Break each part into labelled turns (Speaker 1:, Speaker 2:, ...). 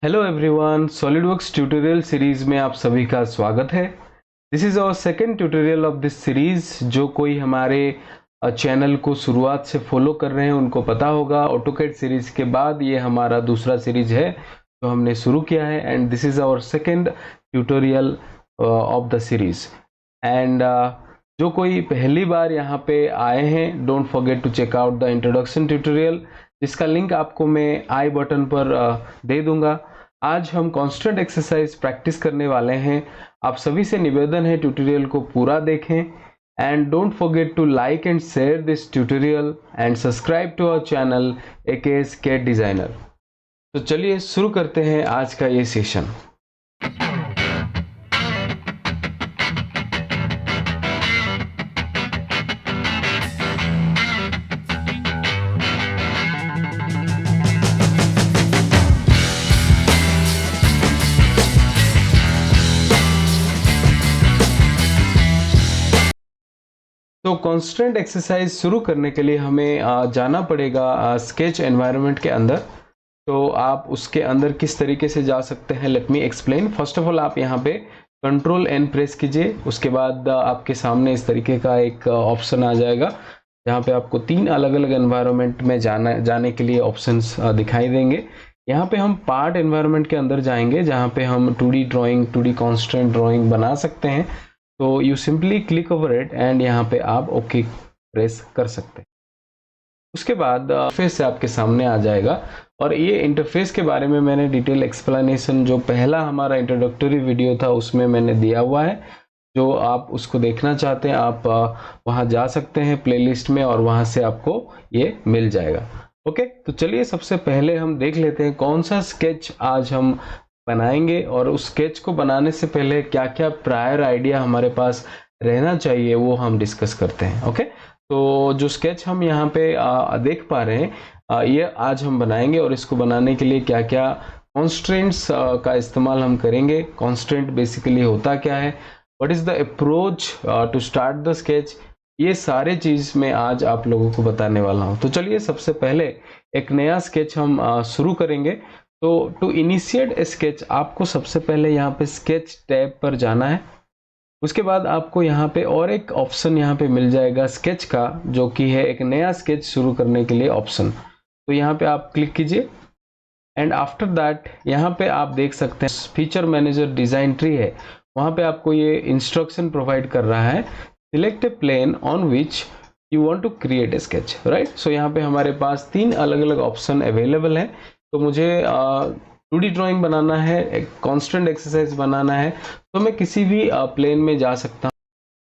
Speaker 1: Hello everyone, SolidWorks tutorial series में आप सभी का स्वागत है। This is our second tutorial of this series. जो कोई हमारे चैनल को शुरुआत से फॉलो कर रहे हैं उनको पता होगा, ऑटोकैड सीरीज के बाद ये हमारा दूसरा सीरीज है जो हमने शुरू किया है, and this is our second tutorial of the series. And जो कोई पहली बार यहाँ पे आए हैं, don't forget to check out the introduction tutorial, जिसका लिंक आपको मैं आई बटन पर दे दूंगा। आज हम कांस्टेंट एक्सरसाइज प्रैक्टिस करने वाले हैं। आप सभी से निवेदन है ट्यूटोरियल को पूरा देखें, and don't forget to like and share this tutorial and subscribe to our channel AKS CAD designer. तो चलिए शुरू करते हैं आज का ये सेशन। तो कांस्टेंट एक्सरसाइज शुरू करने के लिए हमें जाना पड़ेगा स्केच एनवायरनमेंट के अंदर। तो आप उसके अंदर किस तरीके से जा सकते हैं, let me explain. First of all आप यहाँ पे कंट्रोल एन प्रेस कीजिए, उसके बाद आपके सामने इस तरीके का एक ऑप्शन आ जाएगा जहाँ पे आपको तीन अलग अलग एनवायरनमेंट में जाने के लिए ऑप्शंस दिखाई देंगे। यहाँ पे हम पार्ट एनवायरनमेंट के अंदर जाएंगे जहाँ पे हम 2D drawing, 2D constant drawing बना सकते हैं। तो you simply click over it and यहाँ पे आप ओके प्रेस कर सकते हैं। उसके बाद इंटरफेस से आपके सामने आ जाएगा, और ये इंटरफेस के बारे में मैंने डिटेल एक्सप्लेनेशन जो पहला हमारा इंट्रोडक्टरी वीडियो था उसमें मैंने दिया हुआ है। जो आप उसको देखना चाहते हैं आप वहाँ जा सकते हैं प्लेलिस्ट में, और वहाँ से आपको ये मिल जाएगा। ओके, तो चलिए सबसे पहले हम देख लेते हैं कौन सा स्केच आज हम बनाएंगे, और उस स्केच को बनाने से पहले क्या क्या प्रायर आइडिया हमारे पास रहना चाहिए वो हम डिस्कस करते हैं। ओके, तो जो स्केच हम यहाँ पे देख पा रहे हैं ये आज हम बनाएंगे, और इसको बनाने के लिए क्या क्या कॉन्स्ट्रेंट्स का इस्तेमाल हम करेंगे। कॉन्स्ट्रेंट बेसिकली होता क्या है, what is the approach to start the sketch, ये सारे चीज मैं आज आप लोगों को बताने वाला हूँ। तो चलिए सबसे पहले एक नया स्केच हम शुरू करेंगे। तो टू इनिशिएट ए स्केच आपको सबसे पहले यहाँ पे स्केच टैब पर जाना है। उसके बाद आपको यहाँ पे और एक ऑप्शन यहाँ पे मिल जाएगा स्केच का, जो कि है एक नया स्केच शुरू करने के लिए ऑप्शन। तो यहाँ पे आप क्लिक कीजिए, एंड आफ्टर दैट यहाँ पे आप देख सकते हैं फीचर मैनेजर डिजाइन ट्री है, वहाँ पे आपको ये इंस्ट्रक्शन प्रोवाइड कर रहा है, select a plane on which you want to create a sketch, right. So यहाँ पे हमारे पास तीन अलग अलग ऑप्शन अवेलेबल है। तो मुझे 2D ड्राइंग बनाना है, एक कांस्टेंट एक्सरसाइज बनाना है, तो मैं किसी भी प्लेन में जा सकता हूँ।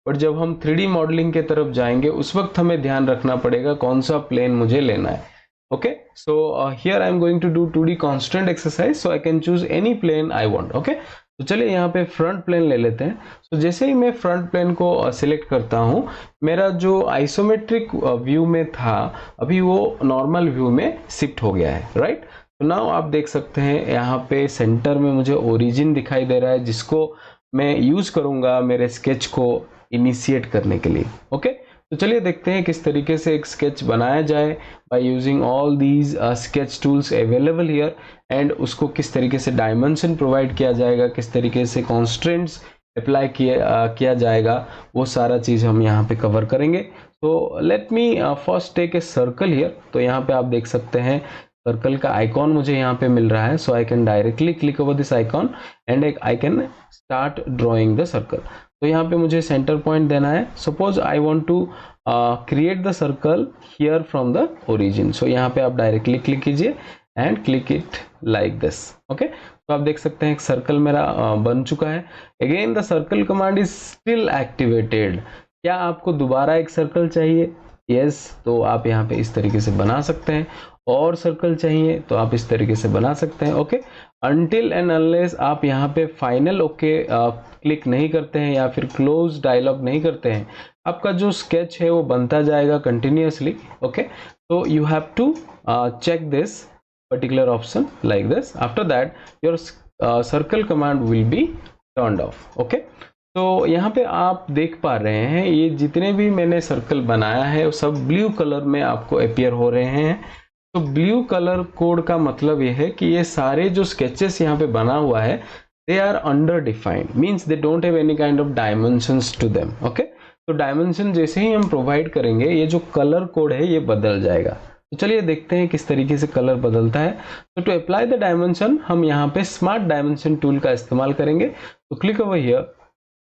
Speaker 1: बट जब हम 3D मॉडलिंग के तरफ जाएंगे उस वक्त हमें ध्यान रखना पड़ेगा कौन सा प्लेन मुझे लेना है। Okay, so here I am going to do 2D constant exercise, so I can choose any plane I want. Okay, तो चलिए यहाँ पे फ्रंट प्लेन ले लेते हैं। तो जैसे ही मैं फ्रंट प्लेन को सिलेक्ट करता हूँ, मेरा जो आइसोमेट्रिक व्यू में था अभी वो नॉर्मल व्यू में शिफ्ट हो गया है, राइट। तो नाउ आप देख सकते हैं यहाँ पे सेंटर में मुझे ओरिजिन दिखाई दे रहा है, जिसको मैं यूज करूंगा मेरे स्केच को इनिशिएट करने के लिए। ओके, तो चलिए देखते हैं किस तरीके से एक स्केच बनाया जाए by using all these sketch tools available here, and उसको किस तरीके से डायमेंशन प्रोवाइड किया जाएगा, किस तरीके से कॉन्स्ट्रेंट्स अप्लाई किया जाएगा, वो सारा चीज हम यहाँ पे कवर करेंगे। तो let me first take a circle here. तो यहाँ पे आप देख सकते हैं सर्कल का आइकॉन मुझे यहाँ पे मिल रहा है, so I can directly click over this icon and I can start drawing the circle. तो यहाँ पे मुझे सेंटर पॉइंट देना है। Suppose I want to create the circle here from the origin, so यहाँ पे आप डायरेक्टली क्लिक कीजिए and click it like this. Okay, तो आप देख सकते हैं एक सर्कल मेरा बन चुका है। Again the circle command is still activated. क्या आपको दोबारा एक सर्कल चाहिए? यस, तो आप यहाँ पे इस तरीके से बना सकते हैं। और सर्कल चाहिए तो आप इस तरीके से बना सकते हैं। ओके, अनटिल एंड अनलेस आप यहाँ पे फाइनल ओके क्लिक नहीं करते हैं या फिर क्लोज डायलॉग नहीं करते हैं, आपका जो स्केच है वो बनता जाएगा कंटिन्यूअसली। ओके, तो you have to check this particular option like this. After that your circle command will be turned off. Okay, तो यहाँ पे आप देख पा रहे हैं ये जितने भी मैंने सर्कल बनाया है वो सब ब्लू कलर में आपको अपीयर हो रहे हैं। तो ब्लू कलर कोड का मतलब ये है कि ये सारे जो स्केचेस यहाँ पे बना हुआ है they are under defined, means they don't have any kind of dimensions to them. Okay, तो डायमेंशन जैसे ही हम प्रोवाइड करेंगे ये जो कलर कोड है ये बदल जाएगा। तो चलिए देखते हैं किस तरीके से कलर बदलता है। तो टू अप्लाई द डायमेंशन हम यहाँ पे स्मार्ट डायमेंशन टूल का इस्तेमाल करेंगे। तो click over here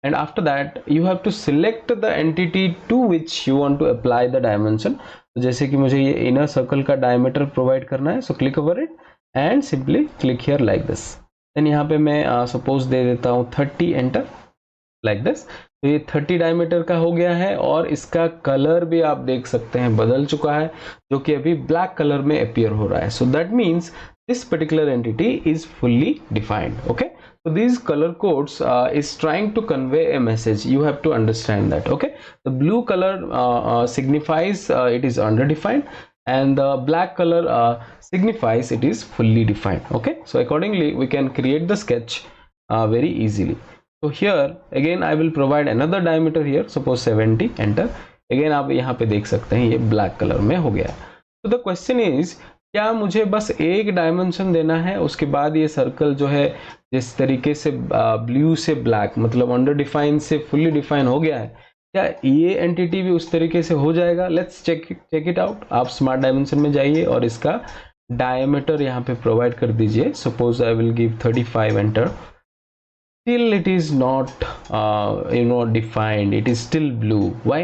Speaker 1: and after that you have to select the entity to which you want to apply the dimension। तो जैसे कि मुझे ये इनर सर्कल का डायमीटर प्रोवाइड करना है, so click over it and simply click here like this. Then यहाँ पे मैं सपोज दे देता हूँ 30, एंटर लाइक दिस। तो ये 30 डायमीटर का हो गया है और इसका कलर भी आप देख सकते हैं बदल चुका है, जो कि अभी ब्लैक कलर में अपीयर हो रहा है। So that means this particular entity is fully defined. Okay, so these color codes is trying to convey a message. You have to understand that. Okay, the blue color signifies it is underdefined, and the black color signifies it is fully defined. Okay, so accordingly we can create the sketch very easily. So here again I will provide another diameter here, suppose 70, enter। again आप यहाँ पे देख सकते हैं ये black color में हो गया। So the question is, क्या मुझे बस एक डायमेंशन देना है, उसके बाद ये सर्कल जो है जिस तरीके से ब्लू से ब्लैक मतलब अंडर डिफाइन से फुल्ली डिफाइन हो गया है, क्या ये एंटिटी भी उस तरीके से हो जाएगा? Let's check it out. आप स्मार्ट डायमेंशन में जाइए और इसका डायमीटर यहाँ पे प्रोवाइड कर दीजिए। Suppose I will give 35, enter. Still it is not defined, it is still blue. Why?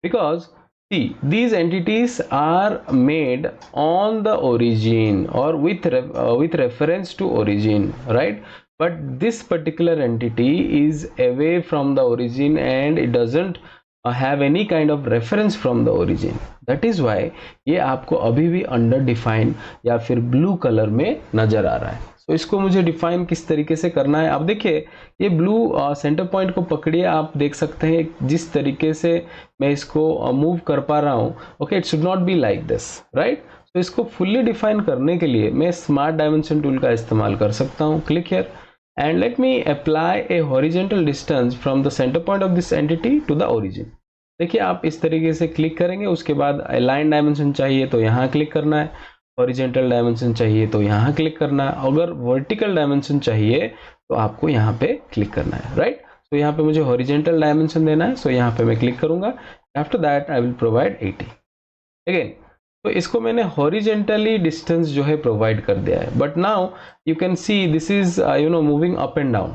Speaker 1: Because see, these entities are made on the origin or with reference to origin, right? But this particular entity is away from the origin and it doesn't have any kind of reference from the origin. That is why ये आपको अभी भी under define या फिर blue color में नजर आ रहा है। तो इसको मुझे डिफाइन किस तरीके से करना है, आप देखिए ये ब्लू सेंटर पॉइंट को पकड़िए, आप देख सकते हैं जिस तरीके से मैं इसको मूव कर पा रहा हूँ। Okay, it should not be like this, right? तो इसको फुल्ली डिफाइन करने के लिए मैं स्मार्ट डायमेंशन टूल का इस्तेमाल कर सकता हूँ। Click here and let me apply a horizontal distance from the centre point of this entity to the origin. देखिए आप इस तरीके से क्लिक करेंगे, उसके बाद अलाइन डायमेंशन चाहिए तो यहाँ क्लिक करना है, हॉरिजॉन्टल डायमेंशन चाहिए तो यहाँ क्लिक करना है, अगर वर्टिकल डायमेंशन चाहिए तो आपको यहाँ पे क्लिक करना है, राइट? तो यहाँ पे मुझे हॉरिजॉन्टल डायमेंशन देना है, सो यहाँ पे मैं क्लिक करूंगा। After that I will provide 80 again. तो इसको मैंने हॉरिजॉन्टली डिस्टेंस जो है प्रोवाइड कर दिया है, but now you can see this is moving up and down.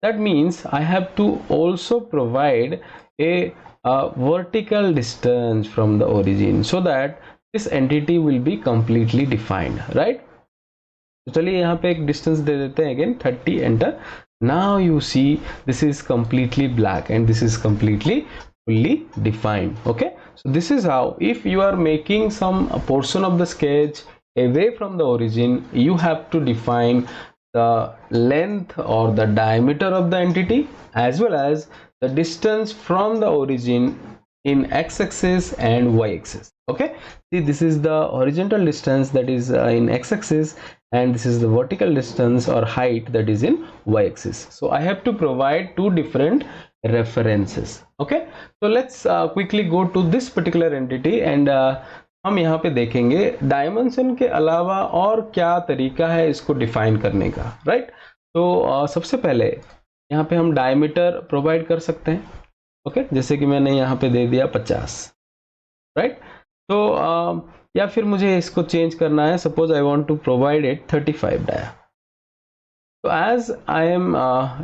Speaker 1: That means I have to also provide a vertical distance from the origin so that this entity will be completely defined, right? तो चलिए यहाँ पे एक distance दे देते हैं again 30, enter। Now you see this is completely black and this is completely fully defined. Okay, so this is how, if you are making some portion of the sketch away from the origin, you have to define the length or the diameter of the entity as well as the distance from the origin in x-axis and y-axis. Okay, see this is the horizontal distance that is in x-axis and this is the vertical distance or height that is in y-axis. So I have to provide two different references. Okay, so let's quickly go to this particular entity and हम यहाँ पे देखेंगे dimension के अलावा और क्या तरीका है इसको डिफाइन करने का, राइट? तो सबसे पहले यहाँ पे हम डायमीटर प्रोवाइड कर सकते हैं। ओके, जैसे कि मैंने यहाँ पे दे दिया 50, राइट? तो या फिर मुझे इसको चेंज करना है, suppose I want to provide it 35 dia. तो as I am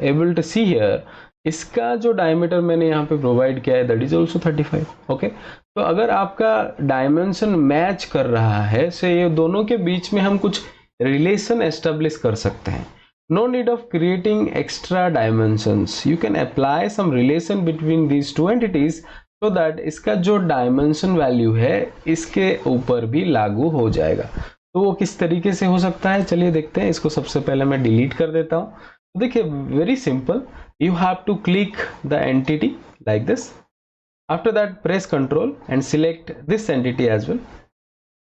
Speaker 1: able to see here, इसका जो डायमीटर मैंने यहाँ पे प्रोवाइड किया है दैट इज ऑल्सो 35। ओके, तो अगर आपका डायमेंशन मैच कर रहा है से ये दोनों के बीच में हम कुछ रिलेशन एस्टेब्लिश कर सकते हैं। No need of creating extra dimensions. You can apply some relation between these two entities so that इसका जो dimension value है इसके ऊपर भी लागू हो जाएगा। तो वो किस तरीके से हो सकता है, चलिए देखते हैं। इसको सबसे पहले मैं डिलीट कर देता हूँ। देखिए very simple, you have to click the entity like this. After that press Ctrl and select this entity as well.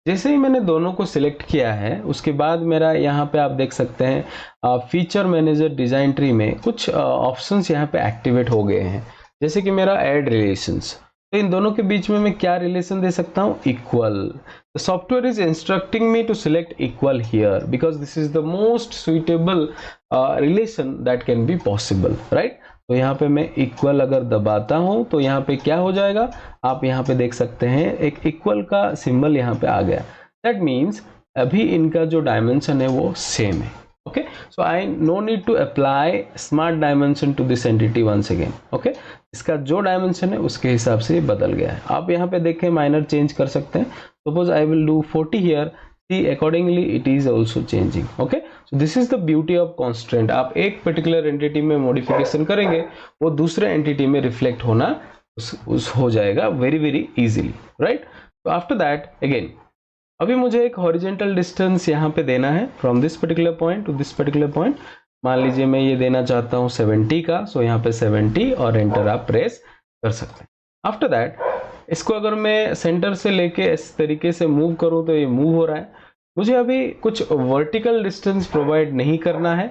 Speaker 1: जैसे ही मैंने दोनों को सिलेक्ट किया है उसके बाद मेरा यहाँ पे आप देख सकते हैं फीचर मैनेजर डिजाइन ट्री में कुछ ऑप्शंस यहाँ पे एक्टिवेट हो गए हैं, जैसे कि मेरा ऐड रिलेशंस। तो इन दोनों के बीच में मैं क्या रिलेशन दे सकता हूँ, equal. The software is instructing me to select equal here because this is the most suitable relation that can be possible, right. तो यहाँ पे मैं इक्वल अगर दबाता हूँ तो यहाँ पे क्या हो जाएगा, आप यहाँ पे देख सकते हैं एक इक्वल का सिंबल यहाँ पे आ गया। दैट मीन्स अभी इनका जो डायमेंशन है वो सेम है। Okay, so I no need to apply smart dimension to this entity once again. Okay, इसका जो डायमेंशन है उसके हिसाब से बदल गया है। आप यहाँ पे देखें माइनर चेंज कर सकते हैं। Suppose I will do 40 here, see accordingly it is also changing. Okay, so this is the beauty of constant. आप एक पर्टिकुलर एंटिटी में मॉडिफिकेशन करेंगे, वो दूसरे एंटिटी में रिफ्लेक्ट होना हो जाएगा वेरी वेरी इजीली, राइट। तो आफ्टर दैट अगेन अभी मुझे एक हॉरिजेंटल डिस्टेंस यहाँ पे देना है from this particular point two this particular point. मान लीजिए मैं ये देना चाहता हूँ 70 का, सो यहाँ पे 70 और एंटर आप प्रेस कर सकते हैं। आफ्टर दैट इसको अगर मैं सेंटर से लेके इस तरीके से मूव करूँ तो ये मूव हो रहा है। मुझे अभी कुछ वर्टिकल डिस्टेंस प्रोवाइड नहीं करना है,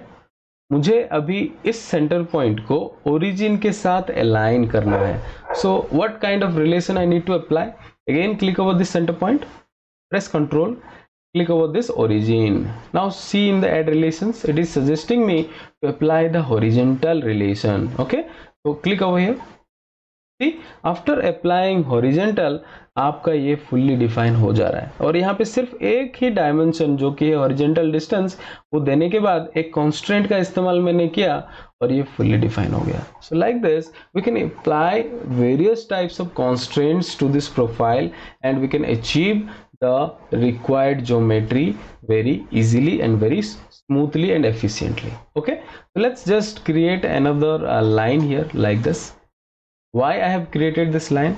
Speaker 1: मुझे अभी इस सेंटर पॉइंट को ओरिजिन के साथ अलाइन करना है। So what kind of relation I need to apply, again click over this centre point, press Ctrl, click over this origin. Now see in the add relations, it is suggesting me to apply the horizontal relation. Okay, so click over here. See, after applying horizontal आपका ये fully define हो जा रहा है और यहाँ पे सिर्फ एक ही डायमेंशन जो कि है horizontal distance, वो देने के बाद एक constraint का इस्तेमाल मैंने किया और ये fully define हो गया। So like this we can apply various types of constraints to this profile and we can achieve the required geometry very easily and very smoothly and efficiently. Okay, so let's just create another line here like this. Why I have created this line,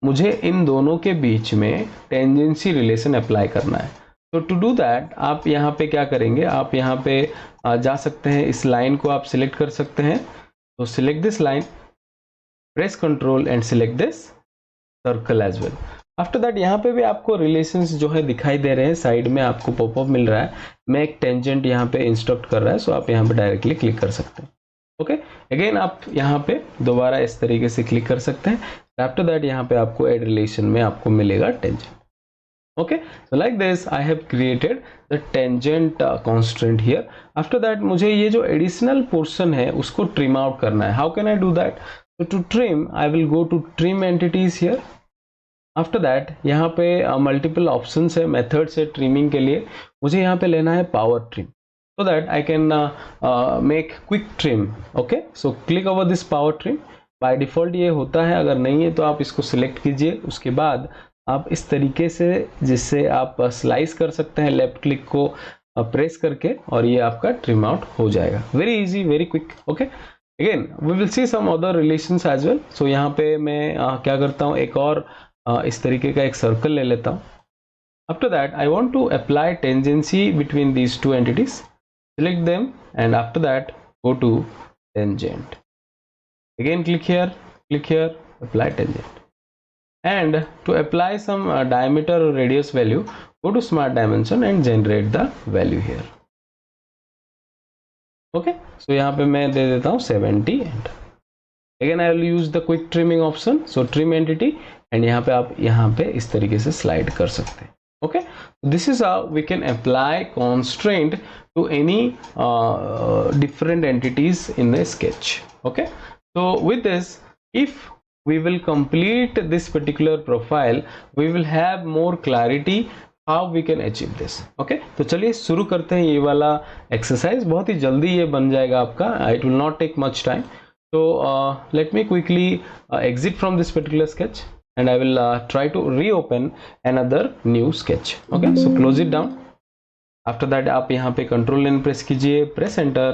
Speaker 1: मुझे इन दोनों के बीच में tangency relation apply करना है। तो to do that आप यहाँ पे क्या करेंगे, आप यहाँ पे जा सकते हैं, इस लाइन को आप सिलेक्ट कर सकते हैं। तो select this line, press control and select this circle as well. After that यहाँ पे भी आपको रिलेशंस जो है दिखाई दे रहे हैं, साइड में आपको पॉपअप मिल रहा है, मैं एक टेंजेंट यहाँ पे इंस्ट्रक्ट कर रहा है। सो आप यहाँ पे डायरेक्टली क्लिक कर सकते हैं। ओके, अगेन आप यहाँ पे दोबारा इस तरीके से क्लिक कर सकते हैं। आफ्टर दैट यहाँ पे आपको एड रिलेशन में आपको मिलेगा tangent. Okay, so like this I have created the tangent constant here. After that मुझे ये जो एडिशनल पोर्शन है उसको ट्रिम आउट करना है। How can I do that, so to trim I will go to trim entities here. After that यहाँ पे multiple options है, मेथड्स है ट्रिमिंग के लिए। मुझे यहाँ पे लेना है power trim so that I can make quick trim. Okay, so click over this power trim. By default ये होता है, अगर नहीं है तो आप इसको सिलेक्ट कीजिए। उसके बाद आप इस तरीके से जिससे आप स्लाइस कर सकते हैं लेफ्ट क्लिक को प्रेस करके और ये आपका ट्रिम आउट हो जाएगा। Very easy, very quick. Okay, again we will see some other relations as well. So यहाँ पे मैं क्या करता हूँ, एक और इस तरीके का एक सर्कल ले लेता हूँ। After that I want to apply tangency between these two entities, select them and after that go to tangent. Again click here, apply tangent and to apply some diameter or radius value, go to smart dimension and generate the value here. Okay, so यहाँ पे मैं दे देता हूँ 70 and again I will use the quick trimming option. So trim entity and यहाँ पे आप यहाँ पे इस तरीके से slide कर सकते हैं। Okay, this is how we can apply constraint to any different entities in a sketch. Okay, so with this, if we will complete this particular profile, we will have more clarity how we can achieve this. Okay, तो चलिए शुरू करते हैं ये वाला exercise. बहुत ही जल्दी ये बन जाएगा आपका, it will not take much time. So let me quickly exit from this particular sketch and I will try to reopen another new sketch. Okay, so close it down. After that आप यहाँ पे control N press कीजिए, press enter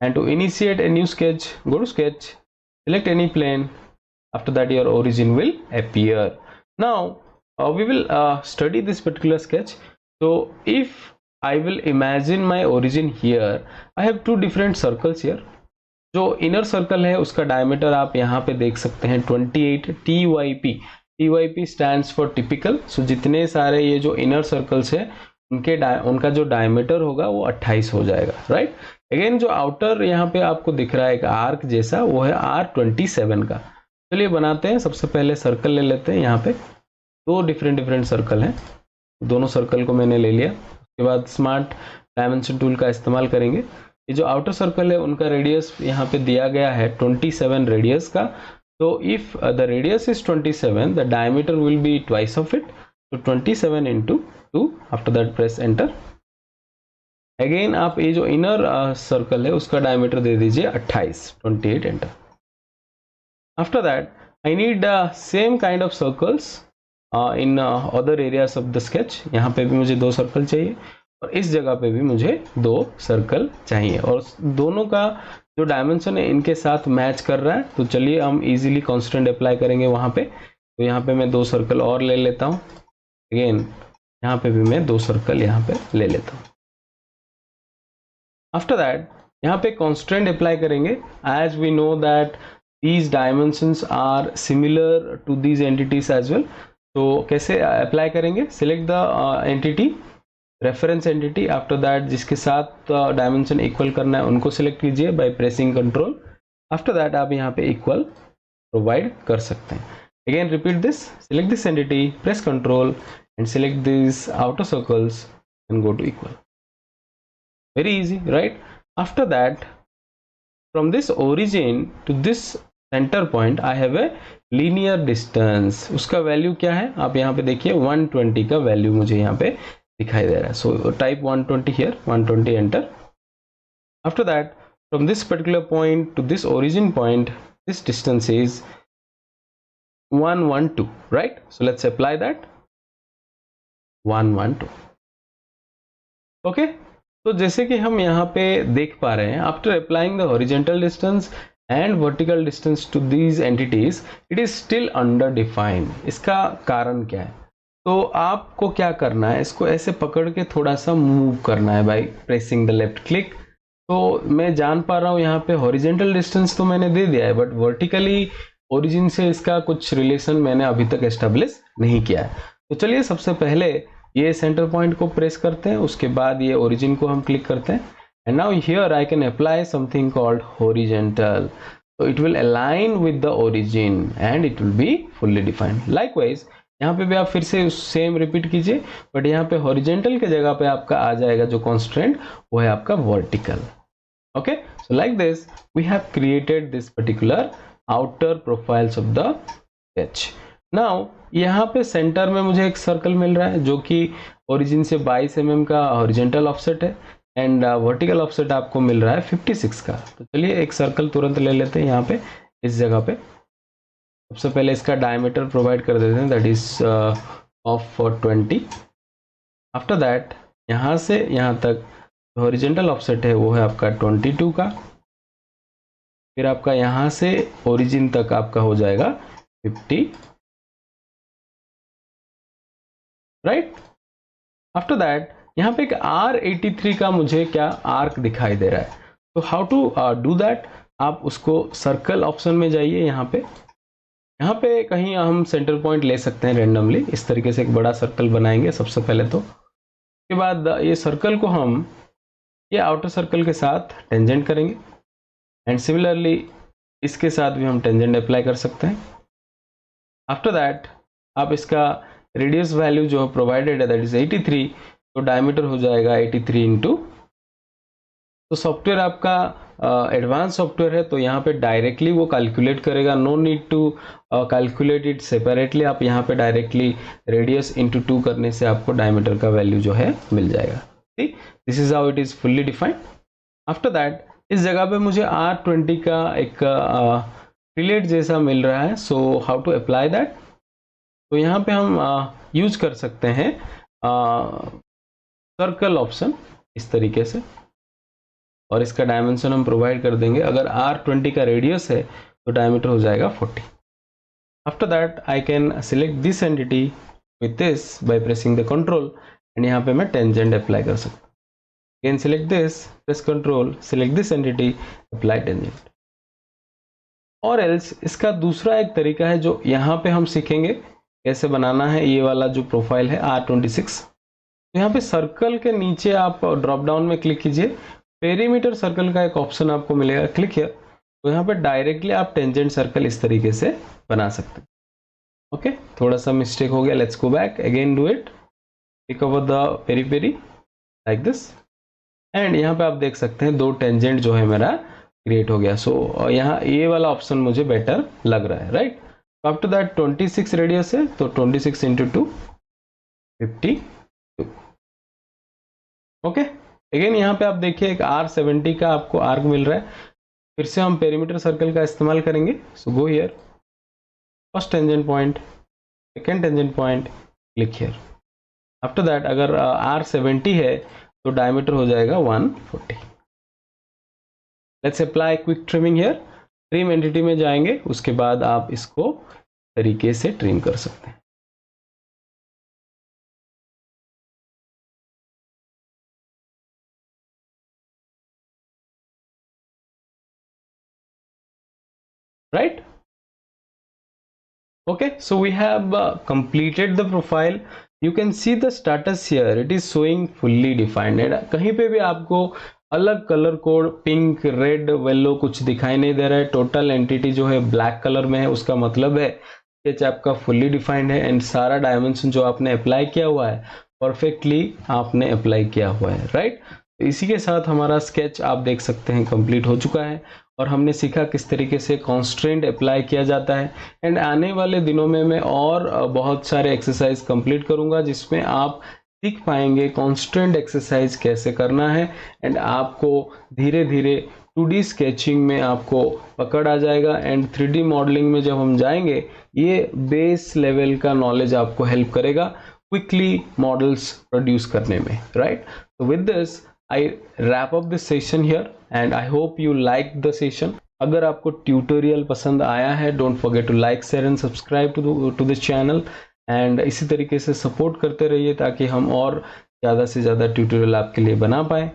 Speaker 1: and to initiate a new sketch, go to sketch, select any plane. After that your origin will appear. Now we will study this particular sketch. So if I will imagine my origin here, I have two different circles here. जो inner circle है उसका diameter आप यहाँ पे देख सकते हैं 28 TYP. TYP stands for typical. So जितने सारे ये जो inner circles है उनका जो diameter होगा वो 28 हो जाएगा, right? Again जो outer यहाँ पे आपको दिख रहा है एक arc जैसा, वो है R27 का। चलिए बनाते हैं। सबसे पहले सर्कल ले लेते हैं। यहाँ पे दो डिफरेंट सर्कल हैं, दोनों सर्कल को मैंने ले लिया। उसके बाद स्मार्ट डायमेंशन टूल का इस्तेमाल करेंगे। ये जो आउटर सर्कल है उनका रेडियस यहाँ पे दिया गया है 27 रेडियस का। तो if the radius is 27, the diameter will be twice of it, तो 27 into 2। After that press enter. Again आप ये जो इनर सर्कल है उसका डायमीटर दे दीजिए 28, 28 enter. After that I need same kind of circles in other areas of the sketch. यहाँ पे भी मुझे दो सर्कल चाहिए और इस जगह पे भी मुझे दो सर्कल चाहिए, और दोनों का जो डायमेंशन है इनके साथ मैच कर रहा है। तो चलिए हम इजीली कांस्टेंट अप्लाई करेंगे वहाँ पे। तो यहाँ पे मैं दो सर्कल और ले लेता हूँ। अगेन यहाँ पे भी मैं दो सर्कल यहाँ पे ले लेता हूँ। आफ्टर दैट यहाँ पे कांस्टेंट अप्लाई करेंगे। As we know that these dimensions are similar to these entities as well। तो कैसे अप्लाई करेंगे? Select the entity, reference entity. After that जिसके साथ डायमेंशन इक्वल करना है उनको सिलेक्ट कीजिए by pressing control. After that आप यहाँ पे इक्वल प्रोवाइड कर सकते हैं। Again repeat this, select this entity, press control and select this outer circles and go to equal. Very easy, right? After that from this origin to this center point I have a linear distance। उसका value क्या है आप यहाँ पे देखिए 120 का value मुझे यहाँ पे दिखाई दे रहा है। So type 120 here, 120 enter. After that from this particular point to this origin point this distance is 112, right? So let's apply that 112। okay? तो जैसे कि हम यहाँ पे देख पा रहे हैं, after applying the horizontal distance and vertical distance to these entities it is still under defined. इसका कारण क्या है? तो आपको क्या करना है, इसको ऐसे पकड़ के थोड़ा सा मूव करना है by pressing the left click. तो मैं जान पा रहा हूँ यहाँ पे हॉरिजेंटल डिस्टेंस तो मैंने दे दिया है, बट वर्टिकली ओरिजिन से इसका कुछ रिलेशन मैंने अभी तक एस्टेब्लिश नहीं किया है। तो चलिए सबसे पहले ये सेंटर पॉइंट को प्रेस करते हैं, उसके बाद ये ओरिजिन को हम क्लिक करते हैं। And now here I can apply something called horizontal. तो it will align with the origin and it will be fully defined. Likewise यहाँ पे भी आप फिर से सेम रिपीट कीजिए, बट यहाँ पे हॉरिजेंटल के जगह पे आपका आ जाएगा जो कॉन्स्टेंट, वो है आपका vertical. Okay, so like this we have created this particular outer profiles of the sketch. Now यहाँ पे सेंटर में मुझे एक सर्कल मिल रहा है जो कि ओरिजिन से 22 mm का हॉरिजेंटल ऑफसेट है एंड वर्टिकल ऑफसेट आपको मिल रहा है 56 का। तो चलिए एक सर्कल तुरंत ले लेते हैं यहाँ पे इस जगह पे। सबसे पहले इसका डायमीटर प्रोवाइड कर देते हैं, that is of 20। After that यहाँ से यहाँ तक हॉरिजेंटल ऑफसेट है वो है आपका 22 का। फिर आपका यहाँ से ओरिजिन तक आपका हो जाएगा 50, राइट? आफ्टर दैट यहाँ पे एक R83 का मुझे क्या आर्क दिखाई दे रहा है। तो हाउ टू डू दैट? आप उसको सर्कल ऑप्शन में जाइए। यहाँ पे कहीं हम सेंटर पॉइंट ले सकते हैं रेंडमली। इस तरीके से एक बड़ा सर्कल बनाएंगे सबसे पहले। तो उसके बाद ये सर्कल को हम ये आउटर सर्कल के साथ टेंजेंट करेंगे एंड सिमिलरली इसके साथ भी हम टेंजेंट अप्लाई कर सकते हैं। आफ्टर दैट आप इसका रेडियस वैल्यू जो प्रोवाइडेड है दैट इज 83, तो डायमीटर हो जाएगा 83 इंटू। तो सॉफ्टवेयर आपका एडवांस सॉफ्टवेयर है, तो यहाँ पे डायरेक्टली वो कैलकुलेट करेगा। No need to calculate it separately. आप यहाँ पे डायरेक्टली रेडियस इंटू 2 करने से आपको डायमीटर का वैल्यू जो है मिल जाएगा। This is how it is fully defined. After that इस जगह पे मुझे R20 का एक फिलेट जैसा मिल रहा है। So how to apply that? तो यहाँ पे हम यूज कर सकते हैं सर्कल ऑप्शन इस तरीके से, और इसका डायमेंशन हम प्रोवाइड कर देंगे। अगर R20 का रेडियस है तो डायमीटर हो जाएगा 40। After that I can select this entity with this by pressing the control and यहाँ पे मैं टेंजेंट अप्लाई कर सकता हूँ। Again select this, press control, select this entity, apply tangent। और else इसका दूसरा एक तरीका है जो यहाँ पे हम सीखेंगे कैसे बनाना है। ये वाला जो प्रोफाइल है R26, तो यहाँ पे सर्कल के नीचे आप ड्रॉप डाउन में क्लिक कीजिए, पेरीमीटर सर्कल का एक ऑप्शन आपको मिलेगा, क्लिक हियर। तो यहाँ पे डायरेक्टली आप टेंजेंट सर्कल इस तरीके से बना सकते हैं। ओके, थोड़ा सा मिस्टेक हो गया, let's go back again, do it, tick over the periphery like this, and यहाँ पे आप देख सकते हैं 2 टेंजेंट जो है मेरा क्रिएट हो गया। सो यहाँ ये वाला ऑप्शन मुझे बेटर लग रहा है, right. Up to that 26 radius है, तो 26 इंटू 2 52। ओके, अगेन यहाँ पे आप देखिए एक R70 का आपको आर्क मिल रहा है। फिर से हम पेरीमीटर सर्कल का इस्तेमाल करेंगे। So go here, first tangent point, second tangent point, click here. After that अगर R70 है तो डायमीटर हो जाएगा 140। Let's apply quick trimming here. Trim entity में जाएंगे, उसके बाद आप इसको तरीके से ट्रिम कर सकते हैं। Right? Okay, so we have completed the profile. You can see the status here. It is showing fully defined. कहीं पे भी आपको अलग colour code pink, red, yellow कुछ दिखाई नहीं दे रहा है। टोटल एंटिटी जो है ब्लैक कलर में है, उसका मतलब है स्केच आपका फुल्ली डिफाइंड है एंड सारा डायमेंशन जो आपने अप्लाई किया हुआ है परफेक्टली आपने अप्लाई किया हुआ है, राइट। तो इसी के साथ हमारा स्केच आप देख सकते हैं कंप्लीट हो चुका है और हमने सीखा किस तरीके से कॉन्स्ट्रेंट अप्लाई किया जाता है। एंड आने वाले दिनों में मैं और बहुत सारे एक्सरसाइज कंप्लीट करूंगा जिसमें आप सीख पाएंगे कॉन्स्ट्रेंट एक्सरसाइज कैसे करना है एंड आपको धीरे धीरे 2D स्केचिंग में आपको पकड़ आ जाएगा एंड 3D मॉडलिंग में जब हम जाएंगे ये बेस लेवल का नॉलेज आपको हेल्प करेगा क्विकली मॉडल्स प्रोड्यूस करने में, राइट। तो with this I wrap up this session here and I hope you liked the session. अगर आपको ट्यूटोरियल पसंद आया है, don't forget to like, share and subscribe to this channel and इसी तरीके से सपोर्ट करते रहिए ताकि हम और ज़्यादा से ज़्यादा ट्यूटोरियल आपके लिए बना पाए।